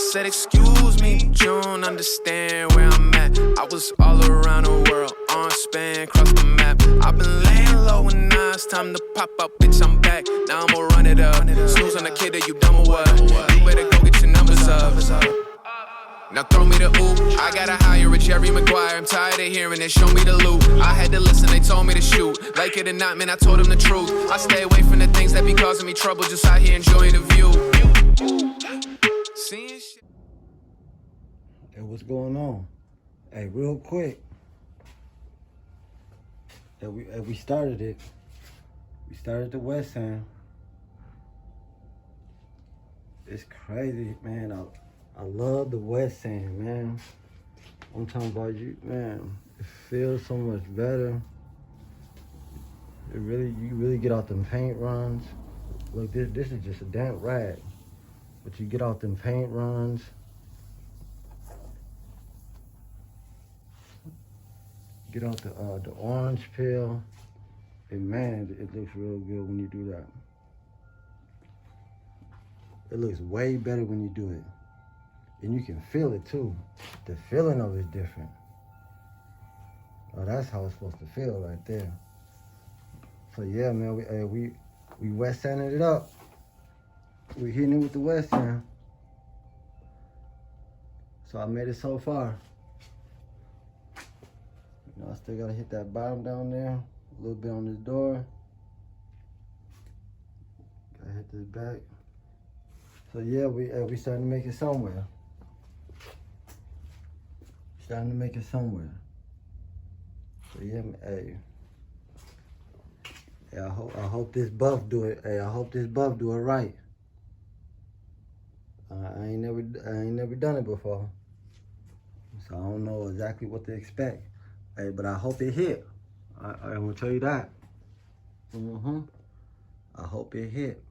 said, excuse me, but you don't understand where I'm at. I was all around the world, on span, cross the map. I've been laying low and now it's time to pop up, bitch, I'm back. Now I'ma run it up. Snooze on the kid, are you dumb or what? You better go get your numbers up. Now throw me the oop. I gotta hire a Jerry Maguire. I'm tired of hearing it. Show me the loot. I had to listen, they told me to shoot. Like it or not, man, I told them the truth. I stay away from the things that be causing me trouble. Just out here enjoying the view. Seeing shit. Hey, what's going on? Hey, real quick. We started it. We started the West End. It's crazy, man. I love the West End, man. I'm talking about you, man. It feels so much better. You really get off them paint runs. Look, this is just a damp rag, but you get off them paint runs. Get off the orange peel, and man, it looks real good when you do that. It looks way better when you do it. And you can feel it too. The feeling of it is different. Oh, that's how it's supposed to feel right there. So yeah, man, we West Ended it up. We hitting it with the West End. So I made it so far. You know, I still gotta hit that bottom down there, a little bit on this door. Gotta hit this back. So yeah, we starting to make it somewhere. Starting to make it somewhere. So yeah, hey, I hope this buff do it. Hey, I hope this buff do it right. I ain't never done it before, so I don't know exactly what to expect. Hey, but I hope it hit. I will tell you that. I hope it hit.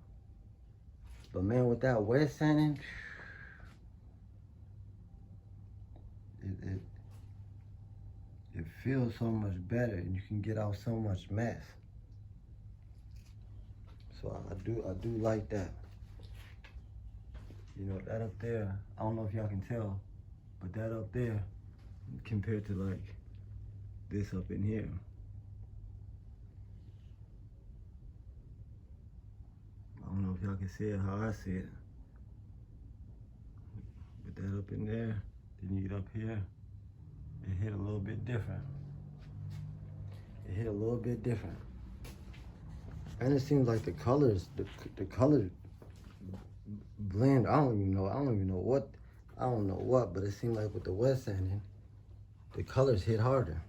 But man, with that West Sanding, it feels so much better, and you can get out so much mess. So I do like that. You know, that up there, I don't know if y'all can tell, but that up there compared to like this up in here. I don't know if y'all can see it how I see it. But that up in there, then you get up here, it hit a little bit different. It hit a little bit different. And it seems like the colors blend. I don't even know what, but it seemed like with the West Sanding, the colors hit harder.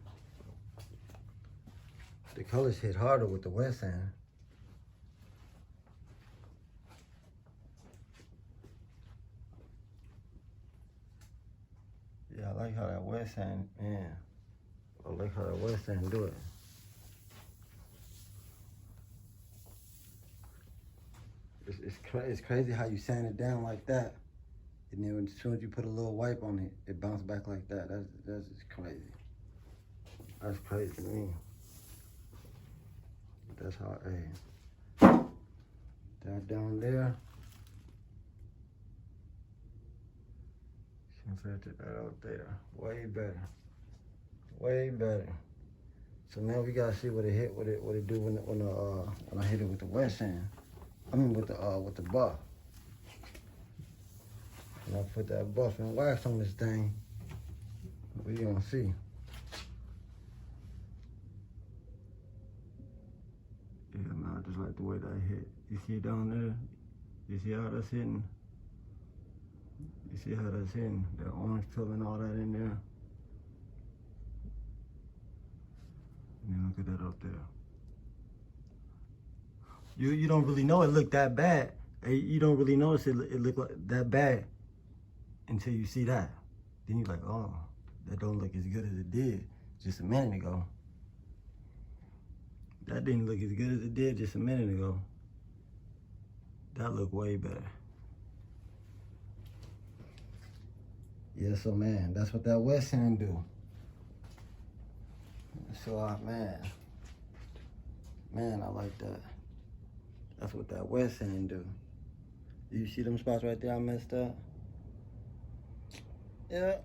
The colors hit harder with the West Sand. Yeah, I like how that West Sand, man. I like how that West Sand do it. It's crazy how you sand it down like that, and then as soon as you put a little wipe on it, it bounces back like that. That's just crazy. That's crazy to me. That's how, hey, that down there, compared to that out there, way better, way better. So now we gotta see what it hit, what it do when I hit it with the West Sand. I mean with the buff. When I put that buff and wax on this thing, we gonna see. Yeah, man, I just like the way that hit. You see down there? You see how that's hitting? You see how that's hitting? That orange peel and all that in there. And then look at that up there. You don't really know it looked that bad. You don't really notice it looked like that bad until you see that. Then you're like, oh, that don't look as good as it did just a minute ago. That didn't look as good as it did just a minute ago. That looked way better. Yeah, so man, that's what that West Sand do. So man, I like that. That's what that West Sand do. You see them spots right there I messed up? Yeah.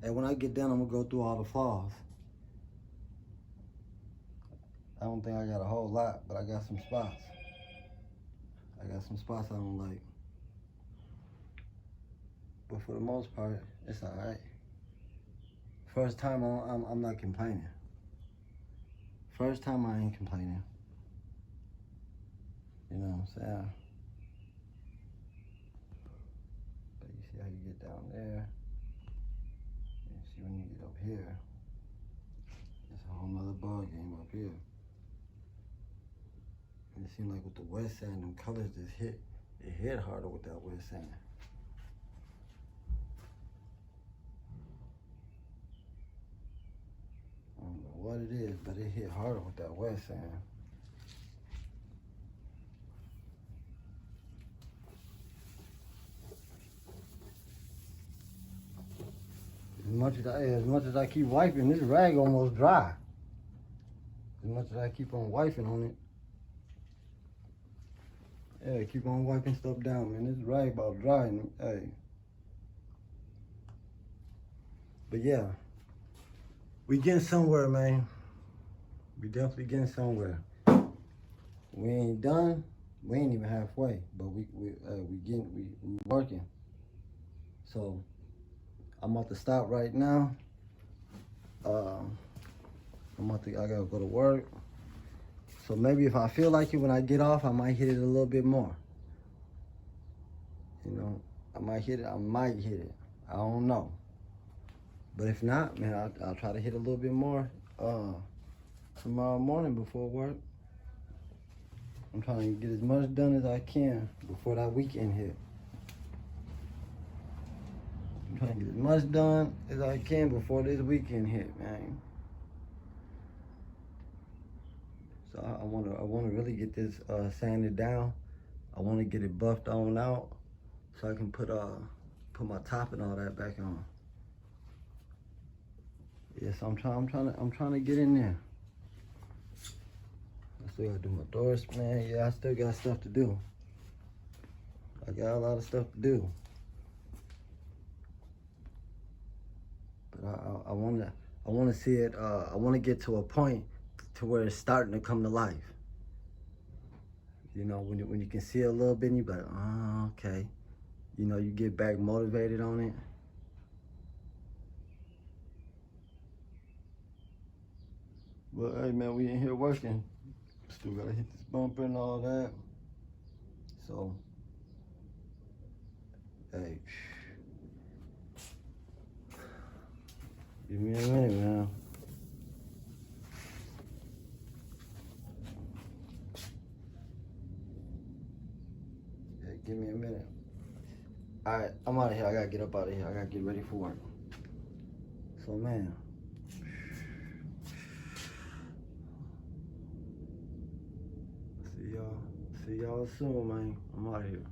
And when I get done, I'm gonna go through all the flaws. I don't think I got a whole lot, but I got some spots. I got some spots I don't like. But for the most part, it's alright. First time I'm not complaining. First time I ain't complaining. You know what I'm saying? But you see how you get down there. And see when you get up here. It's a whole nother ball game up here. And it seemed like with the wet sand, them colors just hit. It hit harder with that wet sand. I don't know what it is, but it hit harder with that wet sand. As much as I keep wiping, this rag almost dry. As much as I keep on wiping on it. Yeah, keep on wiping stuff down, man. This rag about dry, and hey. But yeah, we getting somewhere, man. We definitely getting somewhere. We ain't done. We ain't even halfway, but we working. So I'm about to stop right now. I gotta go to work. So maybe if I feel like it when I get off, I might hit it a little bit more. You know, I might hit it. I don't know. But if not, man, I'll try to hit a little bit more tomorrow morning before work. I'm trying to get as much done as I can before that weekend hit. I'm trying to get as much done as I can before this weekend hit, man. So I wanna really get this sanded down. I wanna get it buffed on out so I can put my top and all that back on. Yes, I'm trying to get in there. I still gotta do my doors, man. Yeah, I still got stuff to do. I got a lot of stuff to do. But I wanna see it. I wanna get to a point to where it's starting to come to life. You know, when you can see it a little bit and you be like, oh, okay. You know, you get back motivated on it. But hey man, we in here working. Still gotta hit this bumper and all that. So, hey. Give me a minute, man. Yeah, give me a minute. Alright, I'm out of here. I gotta get up out of here. I gotta get ready for work. So, man. See y'all soon, man. I'm out of here.